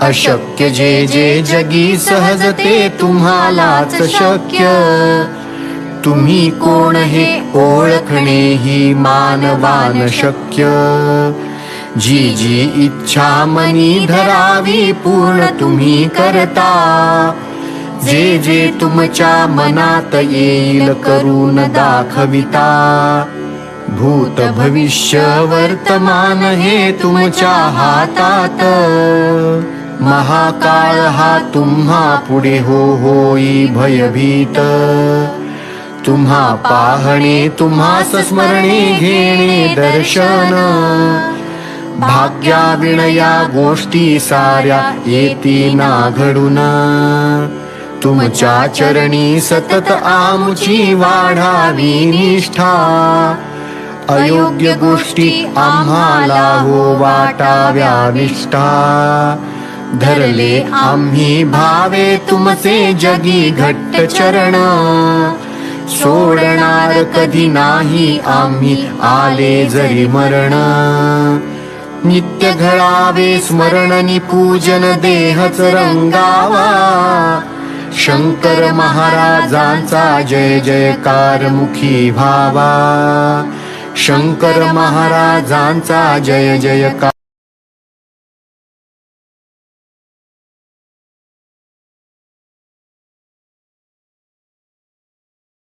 अशक्य जे जे जगी सहज ते तुम्हालाच शक्य. तुम्ही कोण हे ओळखणे ही मानवान शक्य. जी जी इच्छा मनी धरावी पूर्ण तुम्ही करता. जे जे तुमच्या मनात येईल करून दाखविता. भूत भविष्य वर्तमान हे तुमच्या हातात. महाकाळ हा तुम्हा पुढे होई भयभीत. तुम्हा पाहणे तुम्हास स्मरणे घेणे दर्शन. भाग्याविणया गोष्टी साऱ्या येती ना घडून. तुमच्या चरणी सतत आमुची वाढावी निष्ठा. अयोग्य गोष्टी आम्हाला हो वाटाव्या निष्ठा. धरले आम्ही भावे तुमचे जगी घट्ट चरण. सोडणार कधी नाही आम्ही आले जरी मरण. नित्य घडावे स्मरण पूजन देहच रंगावा. शंकर महाराजांचा जय जयकार मुखी व्हावा. शंकर महाराजांचा जय जयकार.